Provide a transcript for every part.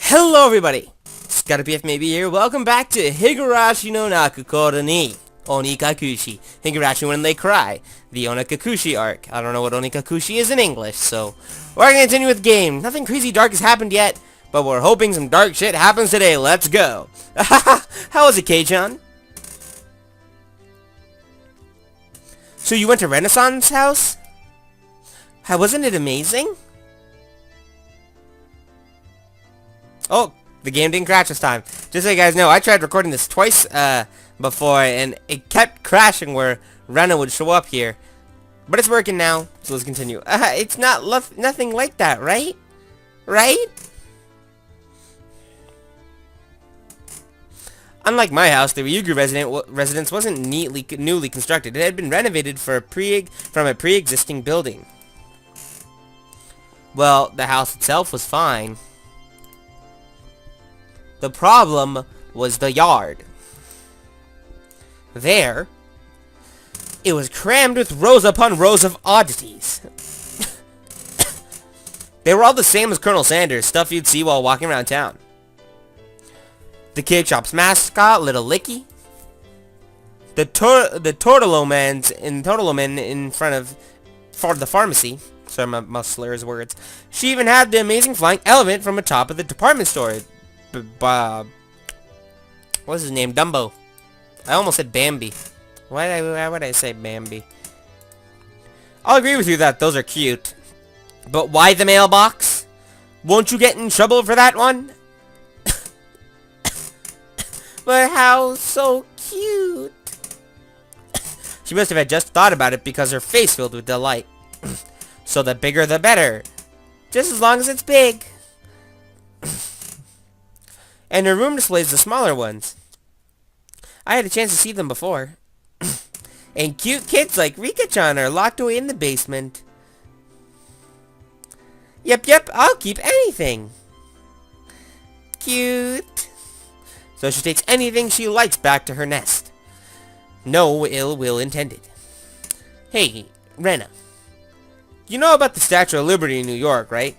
Hello everybody, Scotty PF maybe here. Welcome back to Higurashi no Nakukoro ni Onikakushi. Higurashi when they cry. The Onikakushi arc. I don't know what Onikakushi is in English, so we're gonna continue with the game. Nothing crazy dark has happened yet, but we're hoping some dark shit happens today. Let's go. How was it, K-chan? So you went to Renaissance House? Wasn't it amazing? Oh, the game didn't crash this time. Just so you guys know, I tried recording this twice before, and it kept crashing where Rena would show up here. But it's working now, so let's continue. It's nothing like that, right? Right? Unlike my house, the Ryugu residence wasn't newly constructed. It had been renovated from a pre-existing building. Well, the house itself was fine. The problem was the yard. There, it was crammed with rows upon rows of oddities. They were all the same as Colonel Sanders, stuff you'd see while walking around town. The cake shop's mascot, Little Licky. The Tortoloman in front of the pharmacy. Sorry, I must slur his words. She even had the amazing flying elephant from the top of the department store. What's his name? Dumbo. I almost said Bambi. Why would I say Bambi? I'll agree with you that those are cute. But why the mailbox? Won't you get in trouble for that one? But how so cute? She must have had just thought about it because her face filled with delight. So the bigger the better. Just as long as it's big. And her room displays the smaller ones. I had a chance to see them before. And cute kids like Rika-chan are locked away in the basement. Yep, I'll keep anything. Cute. So she takes anything she likes back to her nest. No ill will intended. Hey, Rena. You know about the Statue of Liberty in New York, right?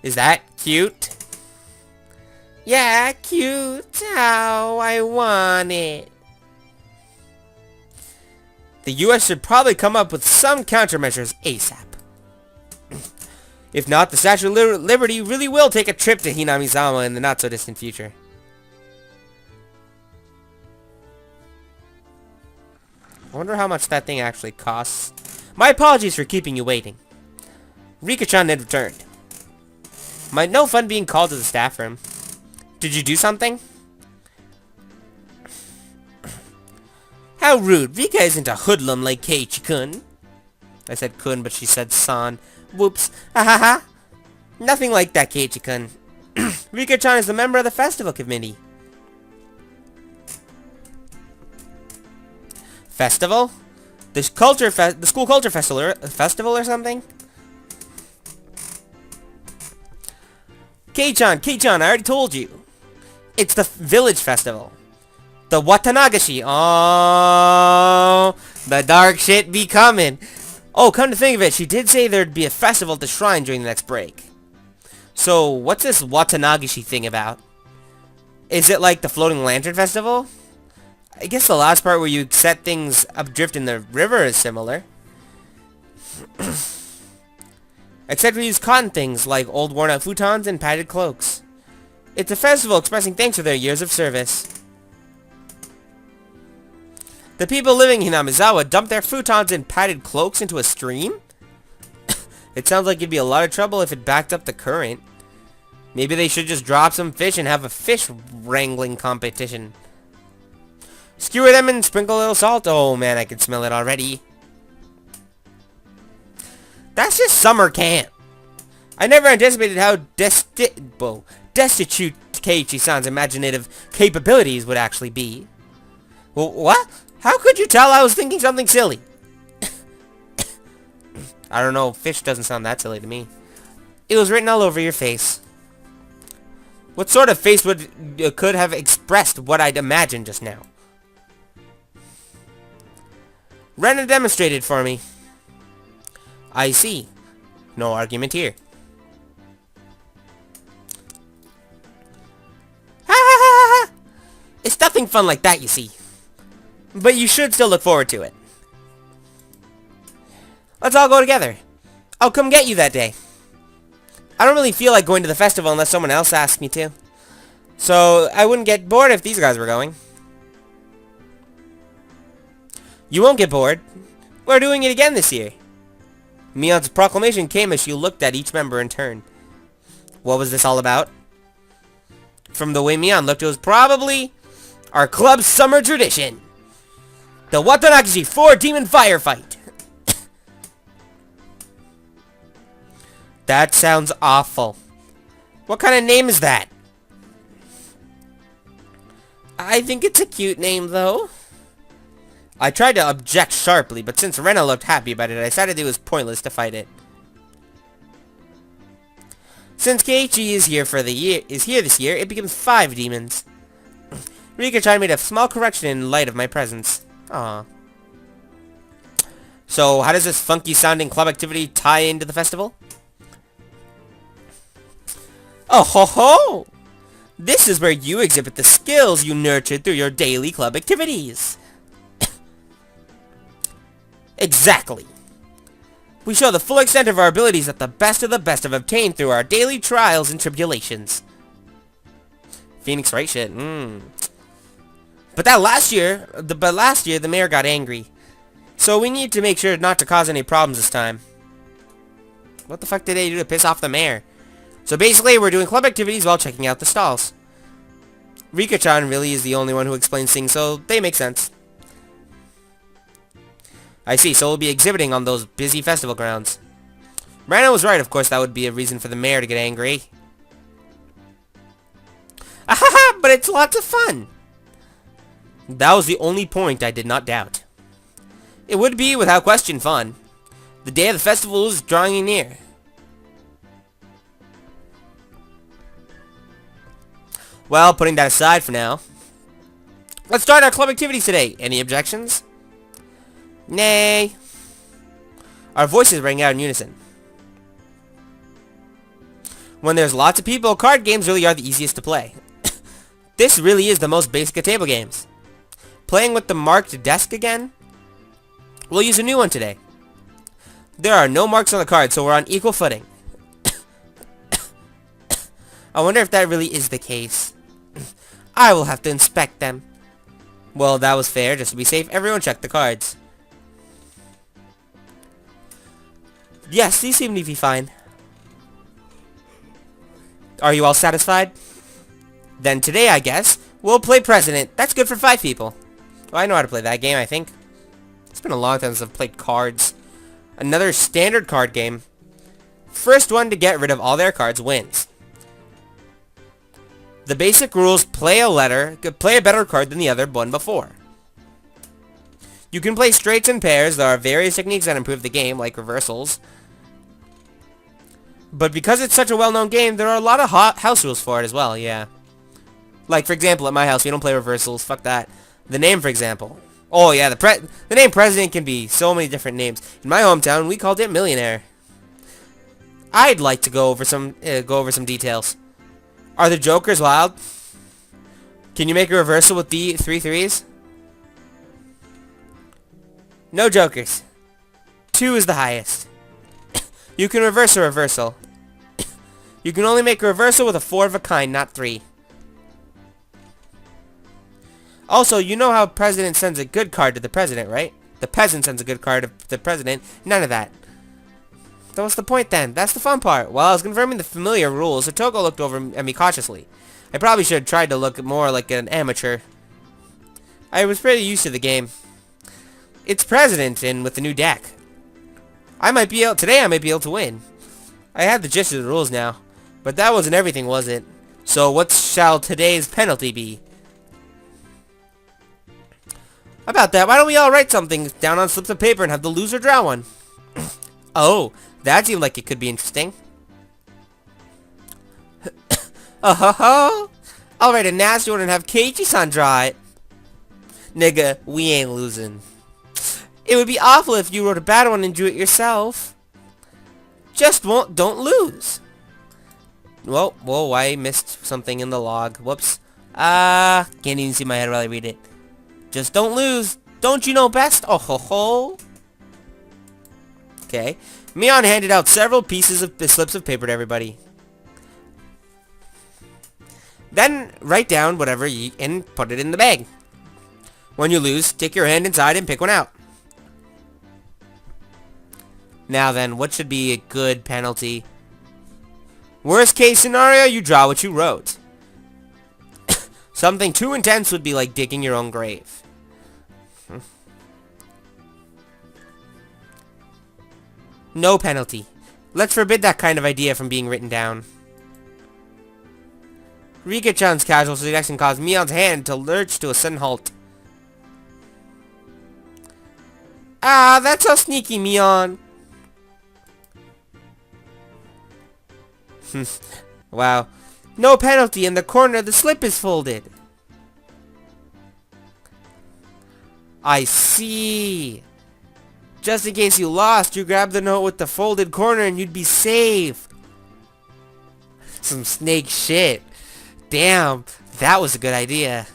Is that cute? Yeah, cute. How I want it. The U.S. should probably come up with some countermeasures ASAP. If not, the Statue of Liberty really will take a trip to Hinamizawa in the not-so-distant future. I wonder how much that thing actually costs. My apologies for keeping you waiting. Rika-chan had returned. No fun being called to the staff room. Did you do something? How rude. Rika isn't a hoodlum like Keiichi-kun. I said kun, but she said san. Whoops. Ha ha ha. Nothing like that, Keiichi-kun. Rika-chan is a member of the festival committee. Festival? The school culture festival or something? Kei-chan, I already told you. It's the village festival. The Watanagashi. Oh, the dark shit be coming. Oh, come to think of it, she did say there'd be a festival at the shrine during the next break. So, what's this Watanagashi thing about? Is it like the floating lantern festival? I guess the last part where you set things adrift in the river is similar. Except we use cotton things like old worn-out futons and padded cloaks. It's a festival expressing thanks for their years of service. The people living in Hinamizawa dumped their futons and padded cloaks into a stream? It sounds like it'd be a lot of trouble if it backed up the current. Maybe they should just drop some fish and have a fish wrangling competition. Skewer them and sprinkle a little salt. Oh man, I can smell it already. That's just summer camp. I never anticipated how destitute Keiichi-san's imaginative capabilities would actually be. Well, what? How could you tell I was thinking something silly? I don't know, fish doesn't sound that silly to me. It was written all over your face. What sort of face could have expressed what I'd imagined just now? Rena demonstrated for me. I see. No argument here. It's nothing fun like that, you see. But you should still look forward to it. Let's all go together. I'll come get you that day. I don't really feel like going to the festival unless someone else asks me to. So, I wouldn't get bored if these guys were going. You won't get bored. We're doing it again this year. Mion's proclamation came as she looked at each member in turn. What was this all about? From the way Mion looked, it was probably our club's summer tradition. The Watanagishi 4-demon firefight. That sounds awful. What kind of name is that? I think it's a cute name, though. I tried to object sharply, but since Rena looked happy about it, I decided it was pointless to fight it. Since Keiichi is here this year, it becomes 5 demons. Rika-chan made a small correction in light of my presence. Aww. So, how does this funky-sounding club activity tie into the festival? Oh ho ho! This is where you exhibit the skills you nurtured through your daily club activities. Exactly. We show the full extent of our abilities that the best have obtained through our daily trials and tribulations. Phoenix Wright shit, But last year the mayor got angry. So we need to make sure not to cause any problems this time. What the fuck did they do to piss off the mayor? So basically, we're doing club activities while checking out the stalls. Rika-chan really is the only one who explains things, so they make sense. I see, so we'll be exhibiting on those busy festival grounds. Rana was right, of course that would be a reason for the mayor to get angry. Ahaha, but it's lots of fun! That was the only point I did not doubt. It would be, without question, fun. The day of the festival is drawing near. Well, putting that aside for now, let's start our club activities today. Any objections? Nay. Our voices rang out in unison. When there's lots of people, card games really are the easiest to play. This really is the most basic of table games. Playing with the marked desk again? We'll use a new one today. There are no marks on the card, so we're on equal footing. I wonder if that really is the case. I will have to inspect them. Well, that was fair. Just to be safe, everyone check the cards. Yes, these seem to be fine. Are you all satisfied? Then today, I guess, we'll play President. That's good for 5 people. Well, I know how to play that game, I think. It's been a long time since I've played cards. Another standard card game. First one to get rid of all their cards wins. The basic rules: play a better card than the other one before. You can play straights and pairs. There are various techniques that improve the game, like reversals. But because it's such a well-known game, there are a lot of house rules for it as well, yeah. Like, for example, at my house, we don't play reversals. Fuck that. The name, for example. Oh, yeah, the name President can be so many different names. In my hometown, we called it Millionaire. I'd like to go over some details. Are the jokers wild? Can you make a reversal with the 3 threes? No jokers. 2 is the highest. You can reverse a reversal. You can only make a reversal with a 4 of a kind, not 3. Also, you know how President sends a good card to the President, right? The peasant sends a good card to the President. None of that. So what's the point then? That's the fun part. While I was confirming the familiar rules, Otoko looked over at me cautiously. I probably should have tried to look more like an amateur. I was pretty used to the game. It's President, and with the new deck. Today I might be able to win. I have the gist of the rules now. But that wasn't everything, was it? So what shall today's penalty be? About that, why don't we all write something down on slips of paper and have the loser draw one? Oh, that seemed like it could be interesting. Oh ho ho! I'll write a nasty one and have Keiichi-san draw it. Nigga, we ain't losing. It would be awful if you wrote a bad one and drew it yourself. Don't lose. Whoa, I missed something in the log. Whoops. Can't even see my head while I read it. Just don't lose. Don't you know best? Oh ho ho. Okay. Mion handed out several pieces of slips of paper to everybody. Then write down whatever and put it in the bag. When you lose, stick your hand inside and pick one out. Now then, what should be a good penalty? Worst case scenario, you draw what you wrote. Something too intense would be like digging your own grave. No penalty. Let's forbid that kind of idea from being written down. Rika-chan's casual suggestion caused Mion's hand to lurch to a sudden halt. Ah, that's so sneaky, Mion. Wow. No penalty. In the corner, the slip is folded. I see. Just in case you lost, you grab the note with the folded corner and you'd be safe. Some snake shit. Damn, that was a good idea.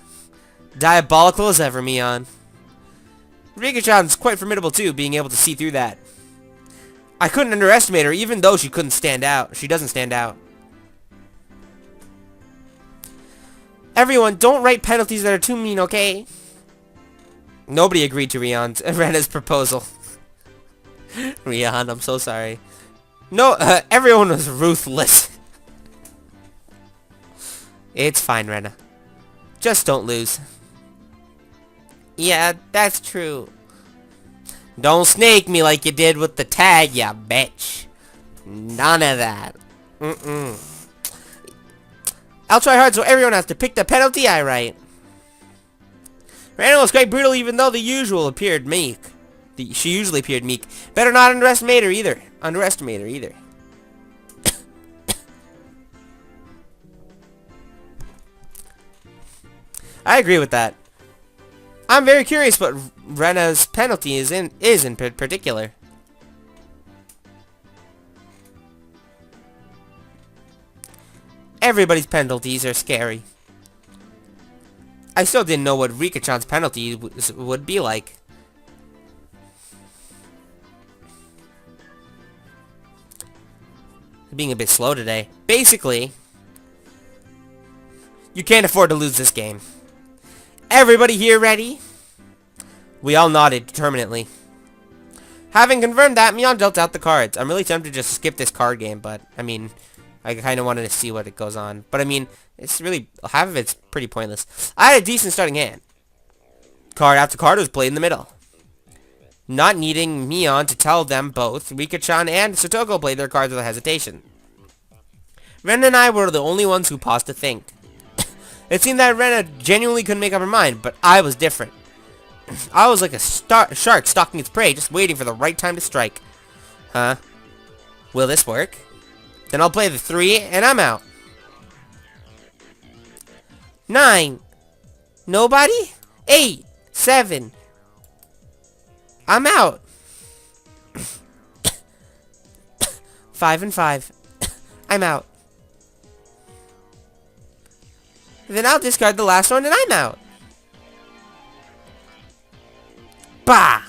Diabolical as ever, Mion. Rika-chan's quite formidable too, being able to see through that. I couldn't underestimate her, even though she couldn't stand out. She doesn't stand out. Everyone, don't write penalties that are too mean, okay? Nobody agreed to Rena's proposal. Rian, I'm so sorry. No, everyone was ruthless. It's fine, Rena. Just don't lose. Yeah, that's true. Don't snake me like you did with the tag, ya bitch. None of that. I'll try hard so everyone has to pick the penalty I write. Rena was quite brutal even though she usually appeared meek. Better not underestimate her either. I agree with that. I'm very curious what Rena's penalty is in particular. Everybody's penalties are scary. I still didn't know what Rika-chan's penalty would be like. Being a bit slow today. Basically, you can't afford to lose this game. Everybody here ready? We all nodded determinately. Having confirmed that, Mion dealt out the cards. I'm really tempted to just skip this card game, but, I mean, I kind of wanted to see what it goes on. But, I mean, it's really, half of it's pretty pointless. I had a decent starting hand. Card after card was played in the middle. Not needing Mion to tell them both, Rika-chan and Satoko played their cards without hesitation. Ren and I were the only ones who paused to think. It seemed that Rena genuinely couldn't make up her mind, but I was different. I was like a shark stalking its prey, just waiting for the right time to strike. Huh? Will this work? Then I'll play the 3, and I'm out. 9. Nobody? 8. 7. I'm out. 5 and 5. I'm out. Then I'll discard the last one and I'm out. Bah!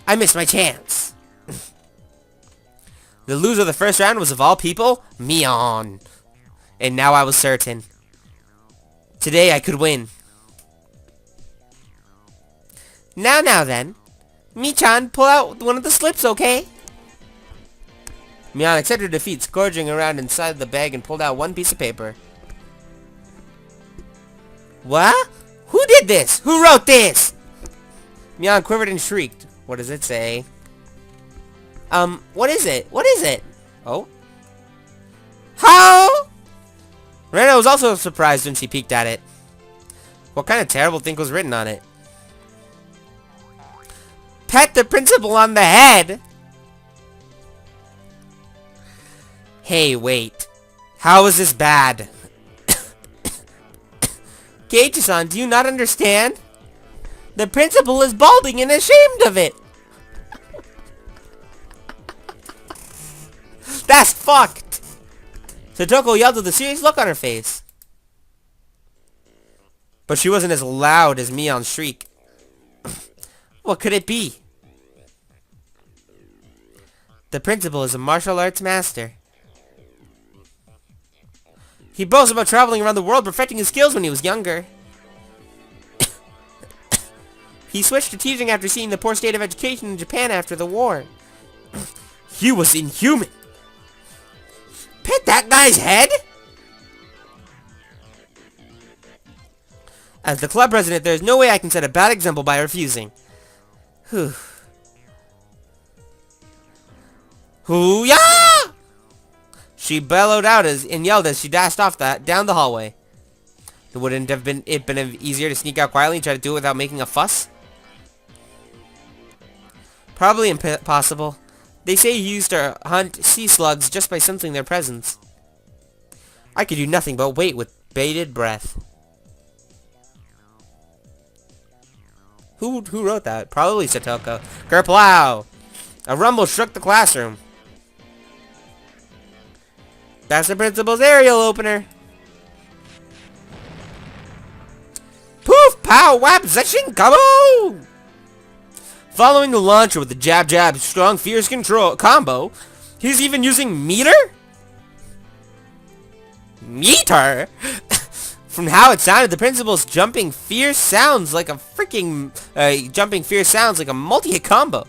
I missed my chance. The loser of the first round was, of all people, Mion. And now I was certain. Today I could win. Now then. Mi-chan, pull out one of the slips, okay? Mion accepted defeat, scourging around inside the bag and pulled out one piece of paper. What? Who did this? Who wrote this? Mion quivered and shrieked. What does it say? What is it? What is it? Oh? How? Rena was also surprised when she peeked at it. What kind of terrible thing was written on it? Pat the principal on the head! Hey, wait. How is this bad? Keiichi-san, do you not understand? The principal is balding and ashamed of it! That's fucked! Satoko yelled with a serious look on her face. but she wasn't as loud as Mion's shriek. What could it be? The principal is a martial arts master. He boasts about traveling around the world perfecting his skills when he was younger. He switched to teaching after seeing the poor state of education in Japan after the war. He was inhuman. Pet that guy's head? As the club president, there is no way I can set a bad example by refusing. Whew. Hoo-yah! She bellowed out and yelled as she dashed off down the hallway. Wouldn't have been easier to sneak out quietly and try to do it without making a fuss? Probably impossible. They say he used to hunt sea slugs just by sensing their presence. I could do nothing but wait with bated breath. Who wrote that? Probably Satoko. Kerplow! A rumble shook the classroom. That's the principal's aerial opener. Poof! Pow! Whap! Zeshin! Kaboom! Following the launcher with the jab jab strong fierce control combo, he's even using meter? Meter? From how it sounded, the principal's jumping fierce sounds like a freaking multi-hit combo.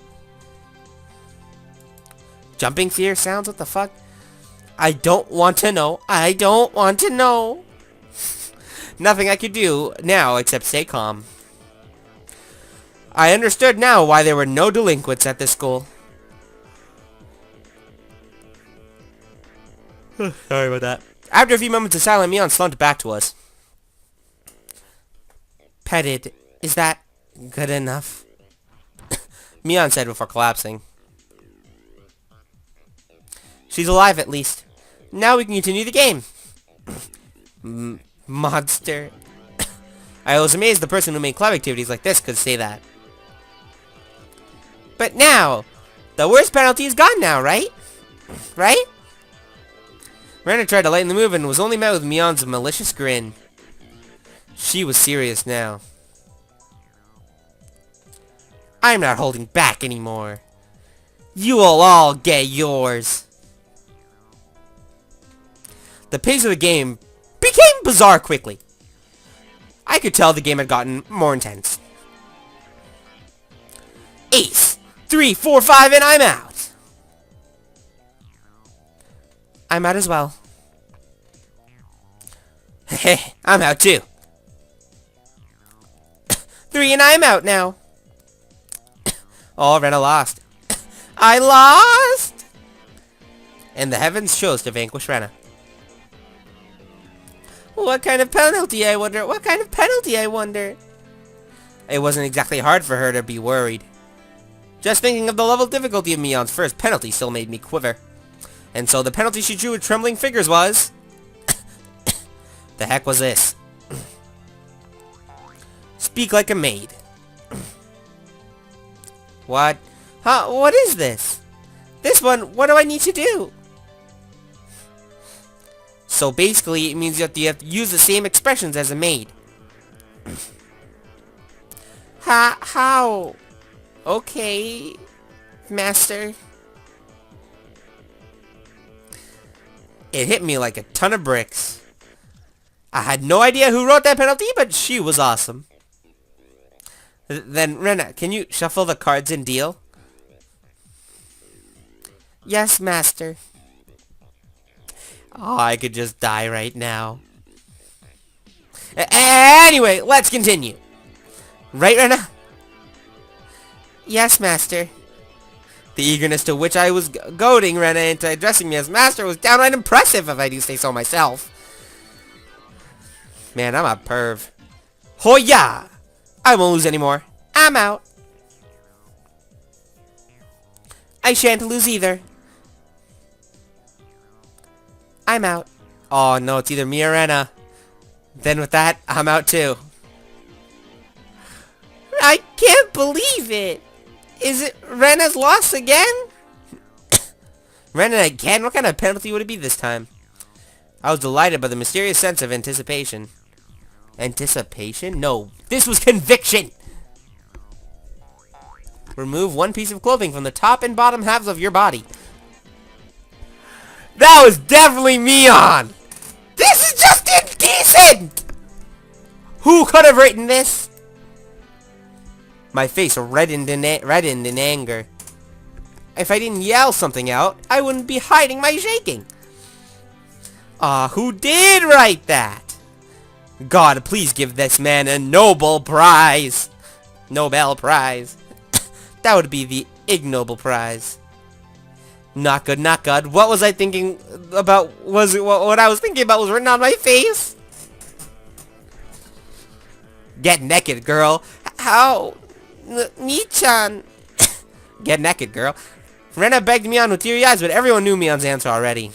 Jumping fierce sounds? What the fuck? I don't want to know. I don't want to know. Nothing I could do now except stay calm. I understood now why there were no delinquents at this school. Sorry about that. After a few moments of silence, Mion slumped back to us. Petted. Is that good enough? Mion said before collapsing. She's alive at least. Now we can continue the game. Monster. I was amazed the person who made club activities like this could say that. But now, the worst penalty is gone now, right? Right? Rena tried to lighten the move and was only met with Mion's malicious grin. She was serious now. I'm not holding back anymore. You will all get yours. The pace of the game became bizarre quickly. I could tell the game had gotten more intense. Ace! 3, 4, 5, and I'm out! I'm out as well. Heh, I'm out too. 3 and I'm out now. Oh, Rena lost. I lost! And the heavens chose to vanquish Rena. What kind of penalty, I wonder? What kind of penalty, I wonder? It wasn't exactly hard for her to be worried. Just thinking of the level of difficulty of Mion's first penalty still made me quiver. And so the penalty she drew with trembling fingers was... The heck was this? Speak like a maid. What? Huh? What is this? This one, what do I need to do? So basically, it means that you have to use the same expressions as a maid. How? Okay, master. It hit me like a ton of bricks. I had no idea who wrote that penalty, but she was awesome. Then, Rena, can you shuffle the cards and deal? Yes, master. Oh, I could just die right now. Anyway, let's continue. Right, Rena? Yes, master. The eagerness to which I was goading Rena into addressing me as master was downright impressive, if I do say so myself. Man, I'm a perv. Hoya! I won't lose anymore. I'm out. I shan't lose either. I'm out. Oh no, it's either me or Rena. Then with that, I'm out too. I can't believe it. Is it Rena's loss again? Rena again? What kind of penalty would it be this time? I was delighted by the mysterious sense of anticipation. Anticipation? No, this was conviction! Remove one piece of clothing from the top and bottom halves of your body. That was definitely Mion! This is just indecent! Who could have written this? My face reddened in anger. If I didn't yell something out, I wouldn't be hiding my shaking. Who did write that? God, please give this man a Nobel Prize. Nobel Prize. That would be the ignoble prize. Not good, not good. What was I thinking about? What I was thinking about was written on my face? Get naked, girl. How? Nichan. Get naked, girl. Rena begged Mion with teary eyes, but everyone knew Mion's answer already.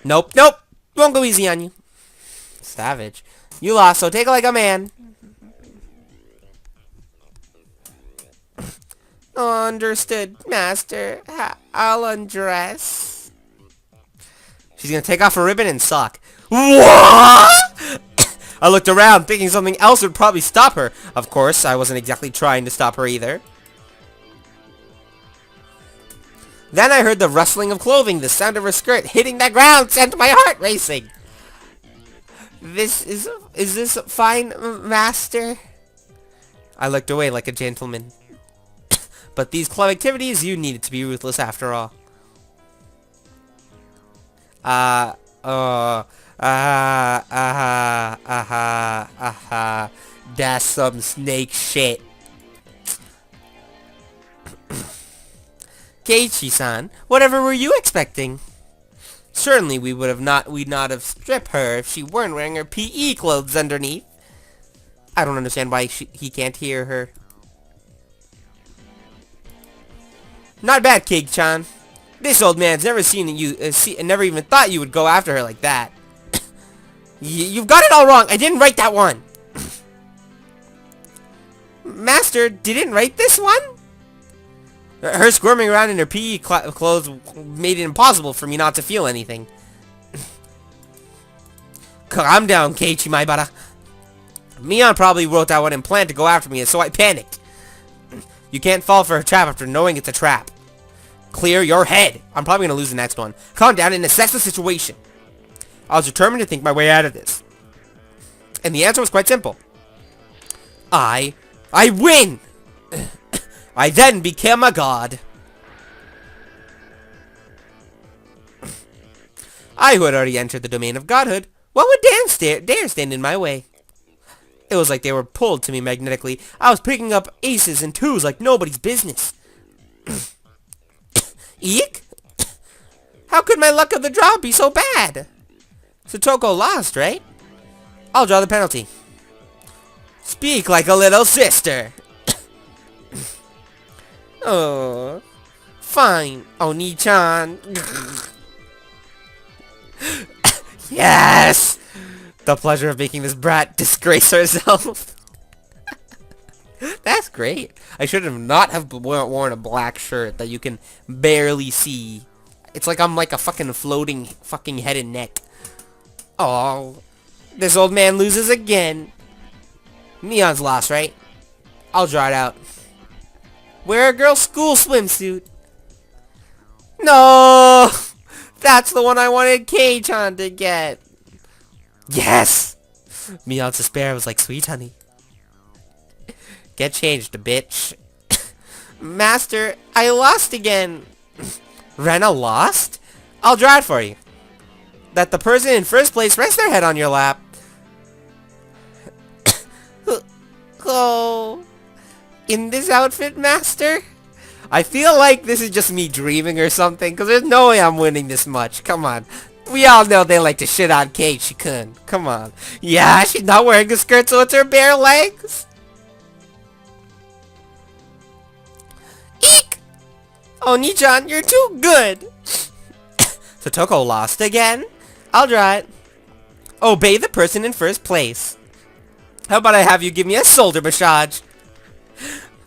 Nope, nope. Won't go easy on you. Savage. You lost, so take it like a man. Understood, master. I'll undress. She's gonna take off her ribbon and sock. What? I looked around, thinking something else would probably stop her. Of course, I wasn't exactly trying to stop her either. Then I heard the rustling of clothing. The sound of her skirt hitting the ground sent my heart racing. Is this fine, master? I looked away like a gentleman. But these club activities, you needed to be ruthless after all. That's some snake shit. Keiichi-san, whatever were you expecting? Certainly we'd not have stripped her if she weren't wearing her PE clothes underneath. I don't understand why he can't hear her. Not bad, Keiichi-chan. This old man's never never even thought you would go after her like that. You've got it all wrong. I didn't write that one. Master didn't write this one? Her squirming around in her PE clothes made it impossible for me not to feel anything. Calm down, Keiichi Maibara. Mion probably wrote that one and planned to go after me, so I panicked. You can't fall for a trap after knowing it's a trap. Clear your head. I'm probably going to lose the next one. Calm down and assess the situation. I was determined to think my way out of this. And the answer was quite simple. I win! I then became a god. I who had already entered the domain of godhood, what would dare stand in my way? It was like they were pulled to me magnetically. I was picking up aces and twos like nobody's business. Eek? How could my luck of the draw be so bad? Satoko lost, right? I'll draw the penalty. Speak like a little sister. Oh, fine, Oni-chan. Yes! The pleasure of making this brat disgrace herself. That's great. I should have not have worn a black shirt that you can barely see. It's like I'm like a fucking floating fucking head and neck. Oh, this old man loses again. Neon's lost, right? I'll draw it out. Wear a girl's school swimsuit. No! That's the one I wanted Kei-chan to get. Yes! Mion's despair was like sweet honey. Get changed, bitch. Master, I lost again. Rena lost? I'll draw it for you. That the person in first place rests their head on your lap. Oh. In this outfit, master? I feel like this is just me dreaming or something, because there's no way I'm winning this much. Come on. We all know they like to shit on Keiichi-kun. Come on. Yeah, she's not wearing a skirt, so it's her bare legs. Eek! Oni-chan, you're too good. Satoko lost again? I'll draw it. Obey the person in first place. How about I have you give me a shoulder massage?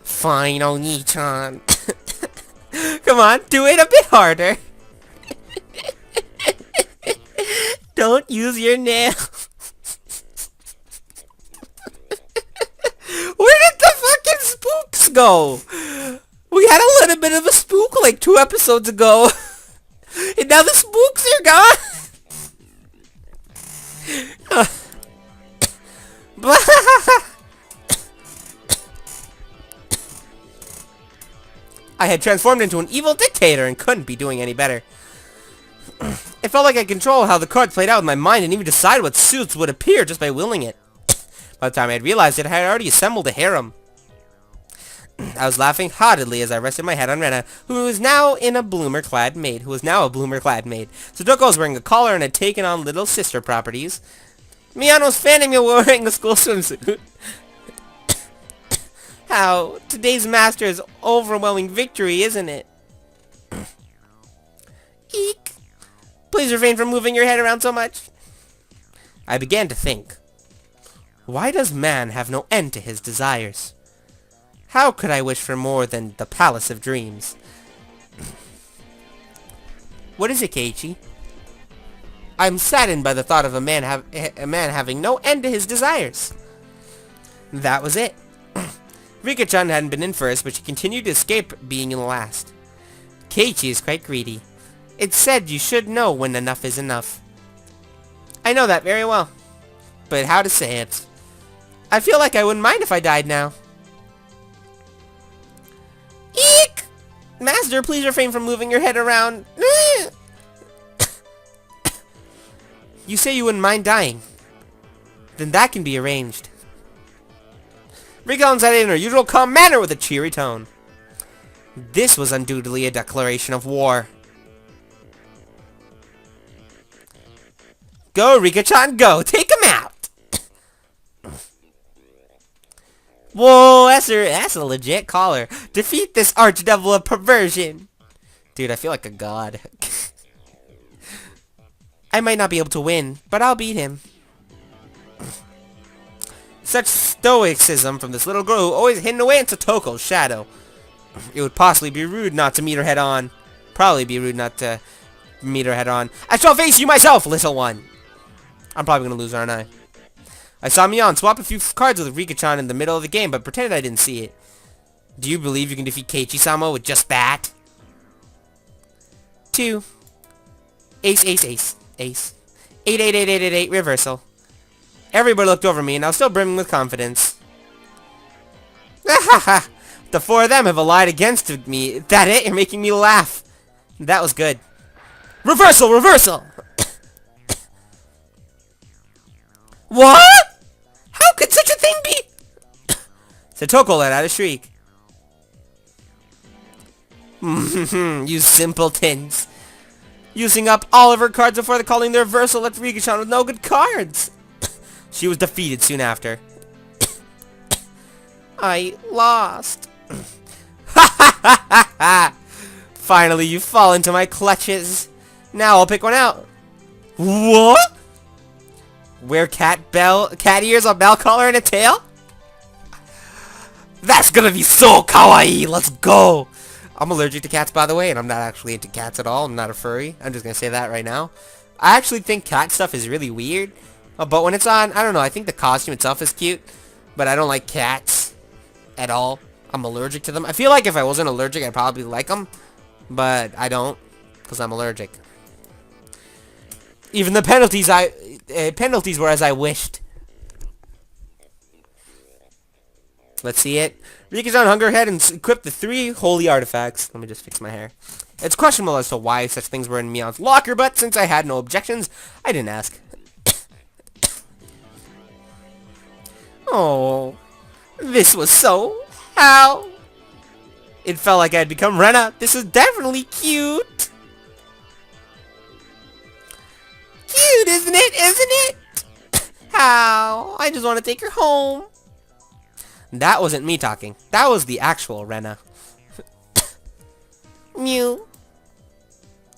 Fine, Oni-chan. Come on, do it a bit harder. Don't use your nail. Where did the fucking spooks go? We had a little bit of a spook like 2 episodes ago. And now the spooks are gone. I had transformed into an evil dictator and couldn't be doing any better. It felt like I controlled how the cards played out in my mind and even decide what suits would appear just by willing it. By the time I had realized it, I had already assembled a harem. I was laughing heartily as I rested my head on Rena, who was now a bloomer-clad maid. Sadoko was wearing a collar and had taken on little sister properties. Miyano was fanning me wearing a school swimsuit. How today's master is overwhelming victory, isn't it? Eek. Please refrain from moving your head around so much. I began to think. Why does man have no end to his desires? How could I wish for more than the palace of dreams? What is it, Keiichi? I'm saddened by the thought of a man having no end to his desires. That was it. Rika-chan hadn't been in first, but she continued to escape being in last. Keiichi is quite greedy. It's said you should know when enough is enough. I know that very well. But how to say it? I feel like I wouldn't mind if I died now. Eek! Master, please refrain from moving your head around. You say you wouldn't mind dying. Then that can be arranged. Rika-chan said it in her usual calm manner with a cheery tone. This was undoubtedly a declaration of war. Go, Rika-chan, go! Take him out! Whoa, that's a legit caller. Defeat this archdevil of perversion. Dude, I feel like a god. I might not be able to win, but I'll beat him. Such stoicism from this little girl who always hidden away in Satoko's shadow. It would possibly be rude not to meet her head on. Probably be rude not to meet her head on. I shall face you myself, little one. I'm probably gonna lose, aren't I? I saw Mion swap a few cards with Rika-chan in the middle of the game, but pretended I didn't see it. Do you believe you can defeat Keiichi-sama with just that? 2. Ace, ace, ace, ace. 8, 8, 8, 8, 8, 8, reversal. Everybody looked over me, and I was still brimming with confidence. Ha! The 4 of them have allied against me. That it? You're making me laugh. That was good. Reversal! Reversal! What? How could such a thing be? Satoko let out a shriek. You simpletons. Using up all of her cards before the calling the reversal left Rika-chan with no good cards. She was defeated soon after. I lost. Finally, you fall into my clutches. Now I'll pick one out. What? Wear cat ears, a bell collar, and a tail? That's gonna be so kawaii! Let's go! I'm allergic to cats, by the way, and I'm not actually into cats at all. I'm not a furry. I'm just gonna say that right now. I actually think cat stuff is really weird. But when it's on, I don't know, I think the costume itself is cute. But I don't like cats at all. I'm allergic to them. I feel like if I wasn't allergic, I'd probably like them. But I don't, because I'm allergic. Even the penalties were as I wished. Let's see it. Rika-chan hung her head and equipped the 3 holy artifacts. Let me just fix my hair. It's questionable as to why such things were in Mion's locker, but since I had no objections, I didn't ask. Oh, this was so... How? It felt like I had become Rena. This is definitely cute. Cute, isn't it? Isn't it? How? I just want to take her home. That wasn't me talking. That was the actual Rena. Mew.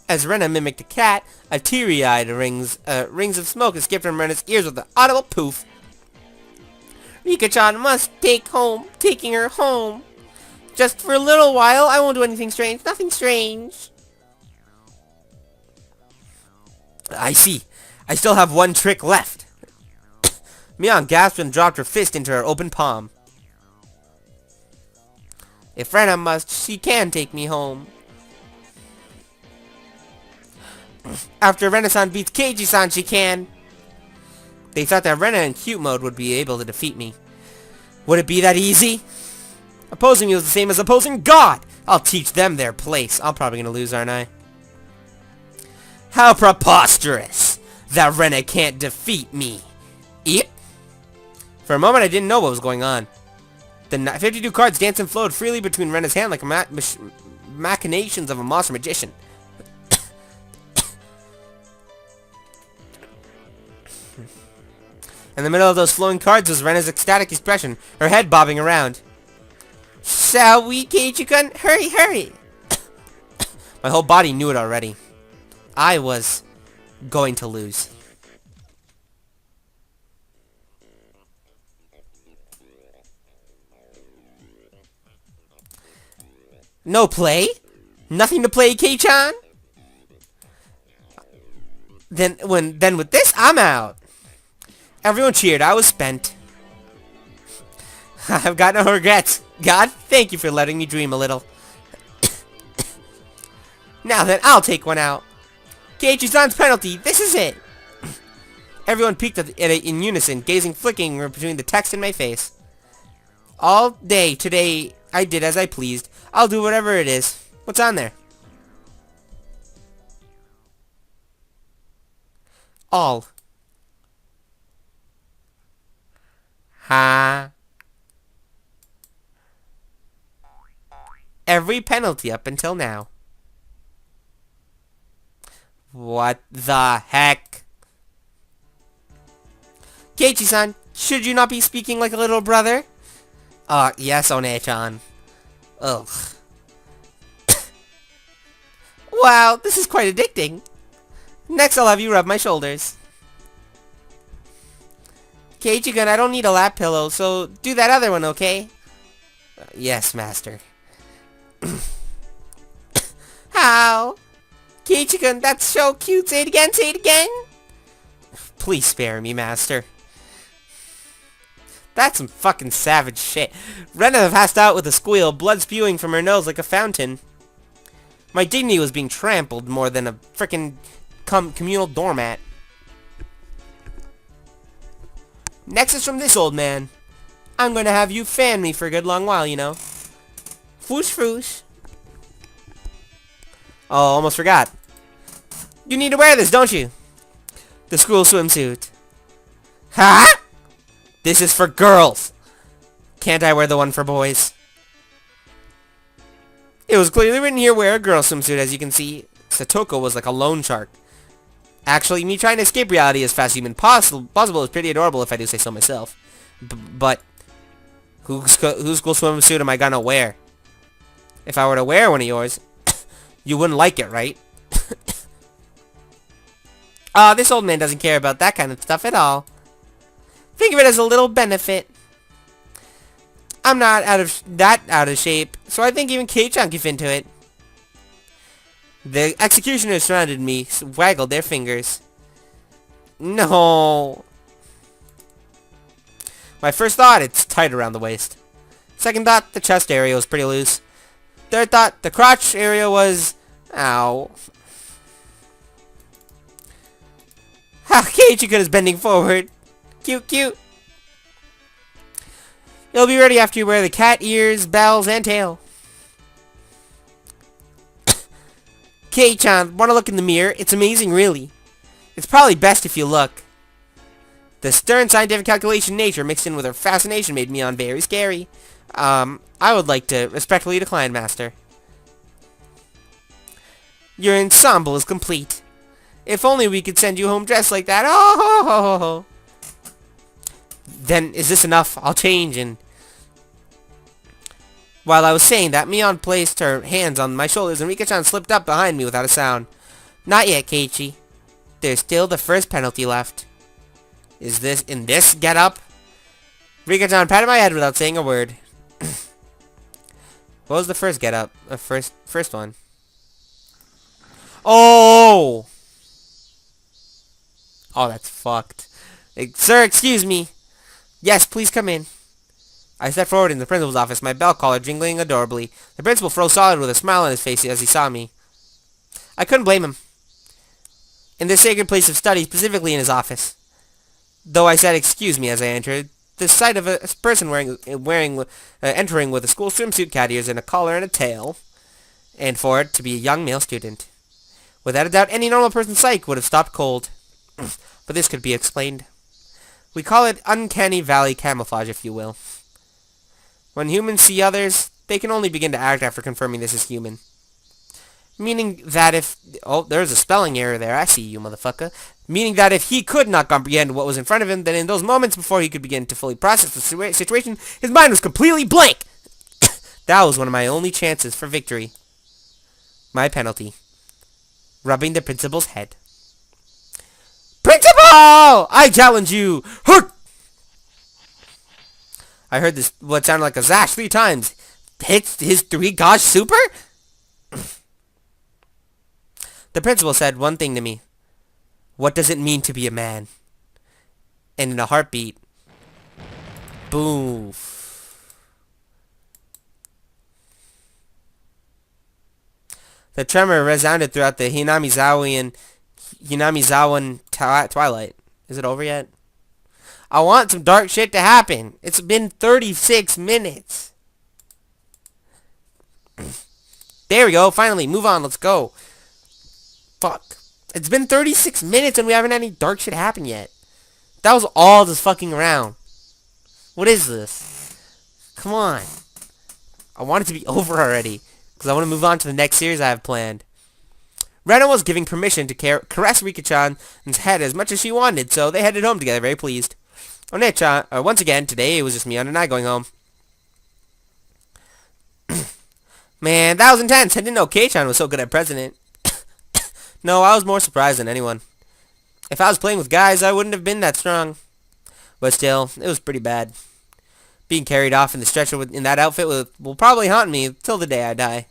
As Rena mimicked a cat, a teary-eyed rings of smoke escaped from Rena's ears with an audible poof. Rika-chan must taking her home. Just for a little while, I won't do anything strange. Nothing strange. I see. I still have one trick left. Mion gasped and dropped her fist into her open palm. If Rena must, she can take me home. After Rena-san beats Keiji-san, she can. They thought that Rena in cute mode would be able to defeat me. Would it be that easy? Opposing me was the same as opposing God! I'll teach them their place. I'm probably gonna lose, aren't I? How preposterous! That Rena can't defeat me. Yep. For a moment, I didn't know what was going on. The 52 cards danced and flowed freely between Rena's hand like machinations of a monster magician. In the middle of those flowing cards was Rena's ecstatic expression, her head bobbing around. Shall we, Keiji-kun? Hurry, hurry! My whole body knew it already. I was going to lose. No play? Nothing to play, Kei-chan? Then with this, I'm out. Everyone cheered. I was spent. I've got no regrets. God, thank you for letting me dream a little. Now then, I'll take one out. Keiichi-san's penalty. This is it. Everyone peeked at it in unison, gazing flicking between the text and my face. All day today, I did as I pleased. I'll do whatever it is. What's on there? All. Ha. Every penalty up until now. What the heck? Keiichi-san, should you not be speaking like a little brother? Yes, One-chan. Ugh. Wow, this is quite addicting. Next, I'll have you rub my shoulders. Keiichi-kun, I don't need a lap pillow, so do that other one, okay? Yes, master. How? Keiichi-kun, that's so cute. Say it again, say it again. Please spare me, master. That's some fucking savage shit. Rena passed out with a squeal, blood spewing from her nose like a fountain. My dignity was being trampled more than a frickin' communal doormat. Next is from this old man. I'm gonna have you fan me for a good long while, you know. Foosh foosh. Oh, almost forgot. You need to wear this, don't you? The school swimsuit. Huh? This is for girls. Can't I wear the one for boys? It was clearly written here, wear a girl swimsuit. As you can see, Satoko was like a loan shark. Actually, me trying to escape reality as fast as even possible is pretty adorable if I do say so myself. But whose school swimsuit am I gonna wear? If I were to wear one of yours, you wouldn't like it, right? This old man doesn't care about that kind of stuff at all. Think of it as a little benefit. I'm not out of shape, so I think even Kei-chan can fit into it. The executioners surrounded me, waggled their fingers. No. My first thought, it's tight around the waist. Second thought, the chest area was pretty loose. Third thought, the crotch area was... Ow. Ha, Keiichi-kun is bending forward. Cute, cute. You'll be ready after you wear the cat ears, bells, and tail. Kei-chan, wanna look in the mirror? It's amazing, really. It's probably best if you look. The stern scientific calculation nature mixed in with her fascination made Mion very scary. I would like to respectfully decline, master. Your ensemble is complete. If only we could send you home dressed like that. Oh, ho, ho, ho, ho. Then, is this enough? I'll change and... While I was saying that, Mion placed her hands on my shoulders and Rika-chan slipped up behind me without a sound. Not yet, Keiichi. There's still the first penalty left. Is this in this get-up? Rika-chan patted my head without saying a word. What was the first get-up? First one. Oh! Oh, that's fucked. Sir, excuse me. Yes, please come in. I stepped forward in the principal's office, my bell collar jingling adorably. The principal froze solid with a smile on his face as he saw me. I couldn't blame him. In this sacred place of study, specifically in his office. Though I said excuse me as I entered, the sight of a person entering with a school swimsuit, cat ears, and a collar and a tail, and for it to be a young male student. Without a doubt, any normal person's psyche would have stopped cold. But this could be explained. We call it uncanny valley camouflage, if you will. When humans see others, they can only begin to act after confirming this is human. Meaning that if... Oh, there's a spelling error there. I see you, motherfucker. Meaning that if he could not comprehend what was in front of him, then in those moments before he could begin to fully process the situation, his mind was completely blank. That was one of my only chances for victory. My penalty. Rubbing the principal's head. Principal! I challenge you! Hurt! I heard this, what sounded like a zash 3 times. Hits his 3 gosh super? The principal said one thing to me. What does it mean to be a man? And in a heartbeat, boom. The tremor resounded throughout the Hinamizawan twilight. Is it over yet? I want some dark shit to happen. It's been 36 minutes. There we go. Finally, move on. Let's go. Fuck. It's been 36 minutes and we haven't had any dark shit happen yet. That was all just fucking around. What is this? Come on. I want it to be over already. Because I want to move on to the next series I have planned. Rena was giving permission to caress Rika-chan's head as much as she wanted, so they headed home together, very pleased. One-chan, once again, today it was just Mion and I going home. Man, that was intense. I didn't know Kei-chan was so good at president. No, I was more surprised than anyone. If I was playing with guys, I wouldn't have been that strong. But still, it was pretty bad. Being carried off in the stretcher in that outfit will probably haunt me till the day I die.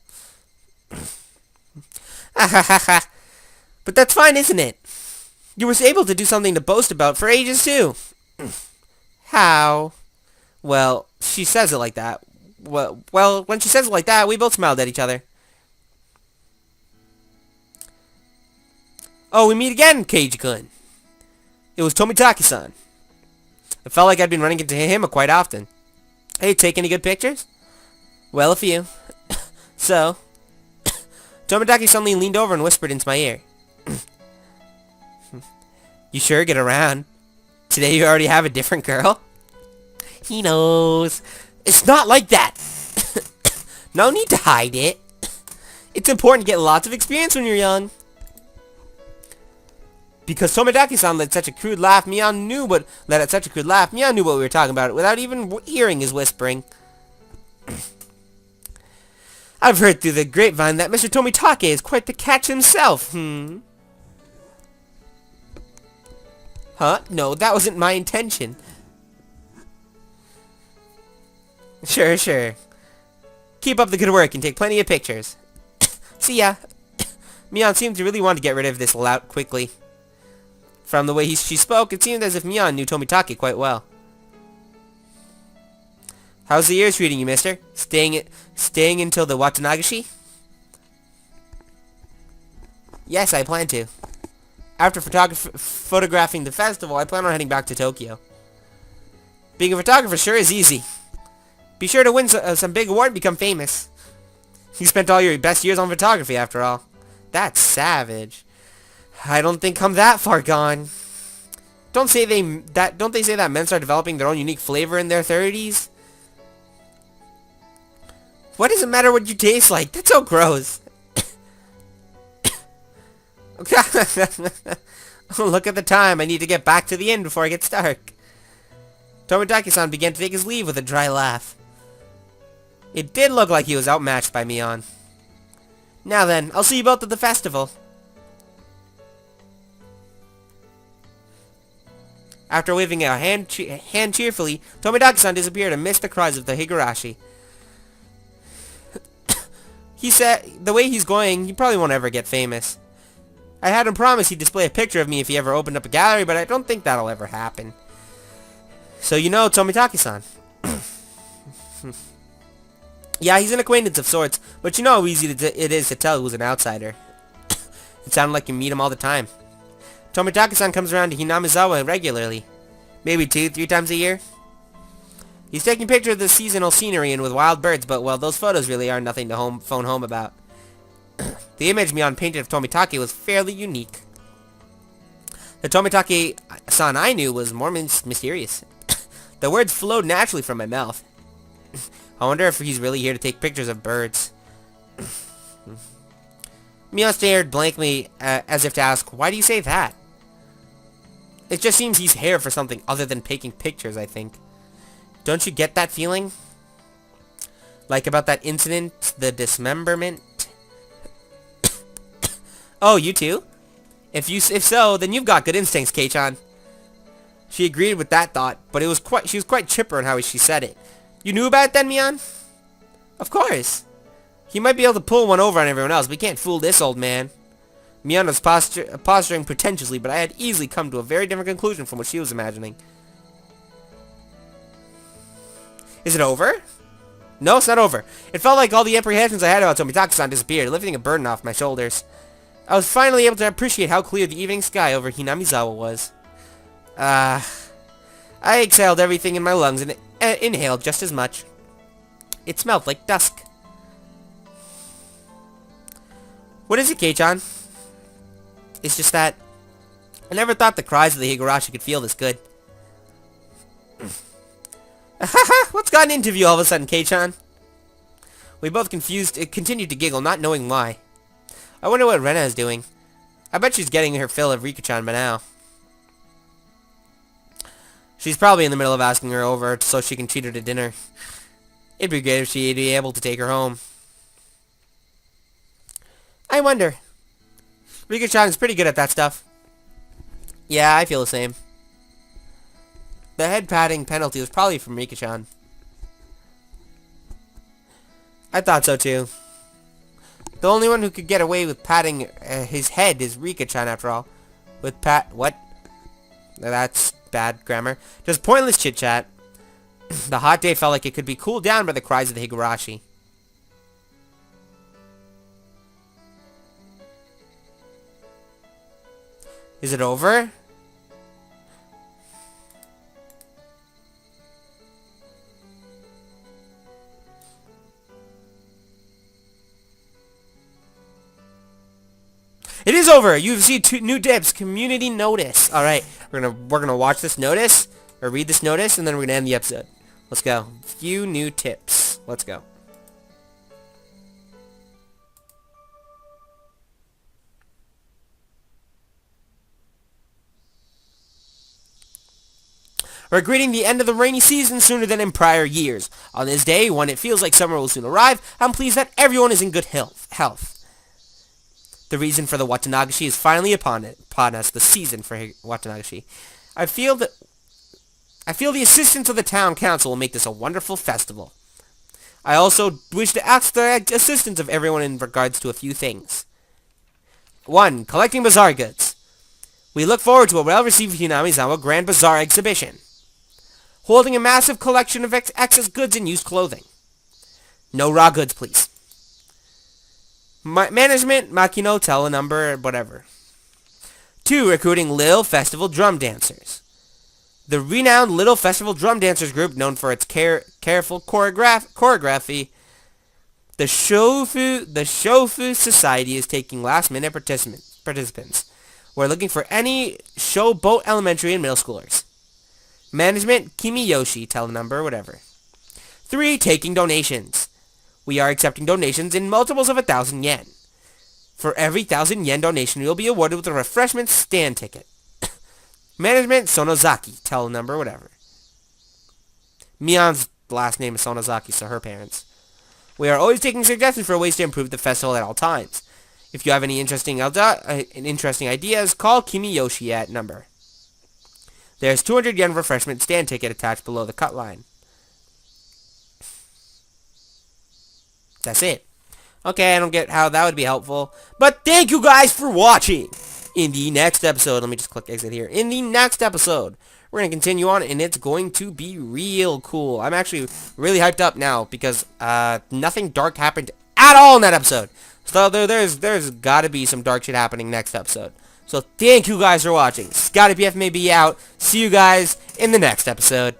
But that's fine, isn't it? You were able to do something to boast about for ages, too. How? Well, she says it like that. Well, when she says it like that, we both smiled at each other. Oh, we meet again, Keiji-kun. It was Tomitaki-san. I felt like I'd been running into him quite often. Hey, take any good pictures? Well, a few. So, Tomitaki suddenly leaned over and whispered into my ear. You sure get around. Today you already have a different girl? He knows. It's not like that. No need to hide it. It's important to get lots of experience when you're young. Because Tomitaki-san let such a crude laugh, Mion knew what we were talking about without even hearing his whispering. I've heard through the grapevine that Mr. Tomitake is quite the catch himself. Huh? No, that wasn't my intention. Sure. Keep up the good work and take plenty of pictures. See ya. Mion seemed to really want to get rid of this lout quickly. From the way she spoke, it seemed as if Mion knew Tomitake quite well. How's the year treating you, mister? Staying until the Watanagashi? Yes, I plan to. After photographing the festival, I plan on heading back to Tokyo. Being a photographer sure is easy. Be sure to win some big award and become famous. You spent all your best years on photography, after all. That's savage. I don't think I'm that far gone. Don't they say that men start developing their own unique flavor in their 30s? What does it matter what you taste like? That's so gross. Look at the time. I need to get back to the inn before it gets dark. Tomitaki-san began to take his leave with a dry laugh. It did look like he was outmatched by Mion. Now then, I'll see you both at the festival. After waving a hand cheerfully, Tomitaki-san disappeared amidst the cries of the Higurashi. He said, the way he's going, he probably won't ever get famous. I had him promise he'd display a picture of me if he ever opened up a gallery, but I don't think that'll ever happen. So you know Tomitaki-san. Yeah, he's an acquaintance of sorts, but you know how easy it is to tell who's an outsider. It sounded like you meet him all the time. Tomitaki-san comes around to Hinamizawa regularly. Maybe 2-3 times a year. He's taking pictures of the seasonal scenery and with wild birds, but well, those photos really are nothing to phone home about. The image Mion painted of Tomitaki was fairly unique. The Tomitaki-san I knew was more mysterious. The words flowed naturally from my mouth. I wonder if he's really here to take pictures of birds. Mion stared blankly, as if to ask, why do you say that? It just seems he's here for something other than taking pictures, I think. Don't you get that feeling? Like about that incident, the dismemberment? Oh, you too? If so, then you've got good instincts, Kei-chan. She agreed with that thought, but she was quite chipper in how she said it. You knew about it then, Mion? Of course. He might be able to pull one over on everyone else, but he can't fool this old man. Mion was posturing pretentiously, but I had easily come to a very different conclusion from what she was imagining. Is it over? No, it's not over. It felt like all the apprehensions I had about Tomitaki-san disappeared, lifting a burden off my shoulders. I was finally able to appreciate how clear the evening sky over Hinamizawa was. I exhaled everything in my lungs and inhaled just as much. It smelled like dusk. What is it, Kei-chan? It's just that I never thought the cries of the Higurashi could feel this good. What's gotten into you all of a sudden, Kei-chan? We both continued to giggle, not knowing why. I wonder what Rena is doing. I bet she's getting her fill of Rika-chan by now. She's probably in the middle of asking her over so she can treat her to dinner. It'd be great if she'd be able to take her home. I wonder. Rika-chan is pretty good at that stuff. Yeah, I feel the same. The head patting penalty was probably from Rika-chan. I thought so too. The only one who could get away with patting his head is Rika-chan after all. What? That's bad grammar. Just pointless chit-chat. The hot day felt like it could be cooled down by the cries of the Higurashi. Is it over? It is over. You've seen 2 new tips. Community notice. All right, we're gonna watch this notice or read this notice, and then we're gonna end the episode. Let's go. Few new tips. Let's go. We're greeting the end of the rainy season sooner than in prior years. On this day, when it feels like summer will soon arrive, I'm pleased that everyone is in good health. The reason for the Watanagashi is finally upon us, the season for Watanagashi. I feel the assistance of the town council will make this a wonderful festival. I also wish to ask the assistance of everyone in regards to a few things. 1. Collecting bazaar goods. We look forward to a well-received Hinamizawa Grand Bazaar exhibition. Holding a massive collection of excess goods and used clothing. No raw goods, please. Management, Makino, tell a number, whatever. 2. Recruiting Little Festival Drum Dancers. The renowned Little Festival Drum Dancers group, known for its careful choreography, the Shofu Society is taking last-minute participants. We're looking for any Showboat elementary and middle schoolers. Management, Kimiyoshi, tell a number, whatever. 3. Taking donations. We are accepting donations in multiples of 1,000 yen. For every 1,000 yen donation, you will be awarded with a refreshment stand ticket. Management, Sonozaki, tell a number, whatever. Mion's last name is Sonozaki, so her parents. We are always taking suggestions for ways to improve the festival at all times. If you have any interesting ideas, call Kimiyoshi at number. There's 200 yen refreshment stand ticket attached below the cut line. That's it. Okay, I don't get how that would be helpful. But thank you guys for watching! in the next episode, let me just click exit here. In the next episode, we're going to continue on, and it's going to be real cool. I'm actually really hyped up now because nothing dark happened at all in that episode. So there's got to be some dark shit happening next episode. So thank you guys for watching. Scotty PF may be out. See you guys in the next episode.